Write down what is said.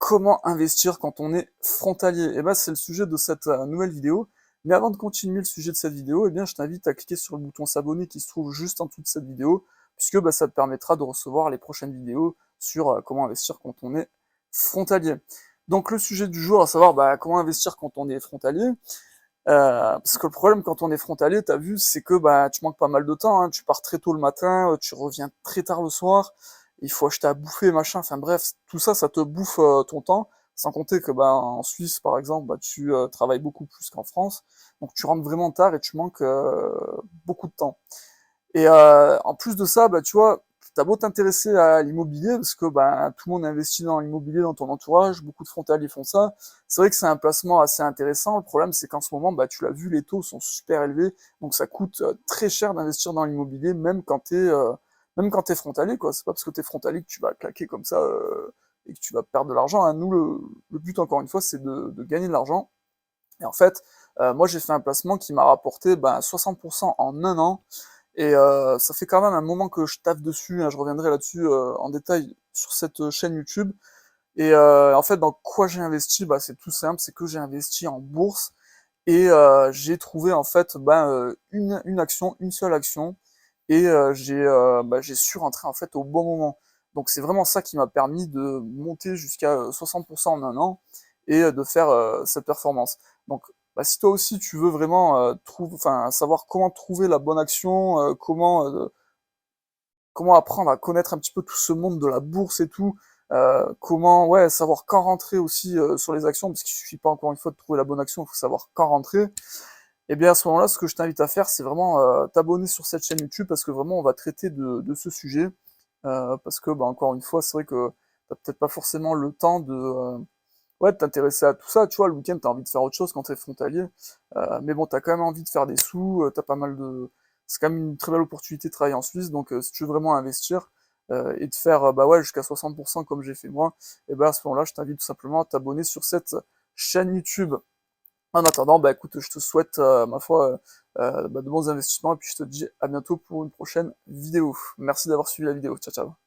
comment investir quand on est frontalier? Et ben, c'est le sujet de cette nouvelle vidéo. Mais avant de continuer le sujet de cette vidéo, eh bien, je t'invite à cliquer sur le bouton s'abonner qui se trouve juste en dessous de cette vidéo, puisque bah, ça te permettra de recevoir les prochaines vidéos sur comment investir quand on est frontalier. Donc le sujet du jour, à savoir bah, comment investir quand on est frontalier. Parce que le problème quand on est frontalier, t'as vu, c'est que bah tu manques pas mal de temps, hein. Tu pars très tôt le matin, tu reviens très tard le soir, il faut acheter à bouffer, machin, enfin bref, tout ça, ça te bouffe ton temps, sans compter que bah en Suisse, par exemple, bah tu travailles beaucoup plus qu'en France, donc tu rentres vraiment tard et tu manques beaucoup de temps. Et en plus de ça, bah tu vois, t'as beau t'intéresser à l'immobilier, parce que bah tout le monde investit dans l'immobilier dans ton entourage, beaucoup de frontaliers font ça. C'est vrai que c'est un placement assez intéressant. Le problème, c'est qu'en ce moment, bah tu l'as vu, les taux sont super élevés, donc ça coûte très cher d'investir dans l'immobilier, même quand t'es frontalier, quoi. C'est pas parce que t'es frontalier que tu vas claquer comme ça et que tu vas perdre de l'argent, hein. Nous, le but, encore une fois, c'est de gagner de l'argent. Et en fait, moi, j'ai fait un placement qui m'a rapporté bah, 60% en un an. Et ça fait quand même un moment que je taffe dessus, hein, je reviendrai là-dessus en détail sur cette chaîne YouTube. Et en fait, dans quoi j'ai investi, bah, c'est tout simple, c'est que j'ai investi en bourse et j'ai trouvé en fait bah, une action, une seule action, et j'ai su rentrer en fait au bon moment. Donc c'est vraiment ça qui m'a permis de monter jusqu'à 60% en un an et de faire cette performance. Donc bah, si toi aussi tu veux vraiment enfin, savoir comment trouver la bonne action, comment apprendre à connaître un petit peu tout ce monde de la bourse et tout, comment ouais savoir quand rentrer aussi sur les actions, parce qu'il suffit pas encore une fois de trouver la bonne action, il faut savoir quand rentrer. Et bien à ce moment-là, ce que je t'invite à faire, c'est vraiment t'abonner sur cette chaîne YouTube, parce que vraiment on va traiter de ce sujet, parce que bah, encore une fois, c'est vrai que t'as peut-être pas forcément le temps ouais, de t'intéresser à tout ça, tu vois, le week-end t'as envie de faire autre chose quand t'es frontalier, mais bon, t'as quand même envie de faire des sous, t'as pas mal de... C'est quand même une très belle opportunité de travailler en Suisse, donc si tu veux vraiment investir, et de faire, bah ouais, jusqu'à 60% comme j'ai fait moi, et ben à ce moment-là, je t'invite tout simplement à t'abonner sur cette chaîne YouTube. En attendant, bah écoute, je te souhaite, ma foi, bah, de bons investissements, et puis je te dis à bientôt pour une prochaine vidéo. Merci d'avoir suivi la vidéo, ciao ciao.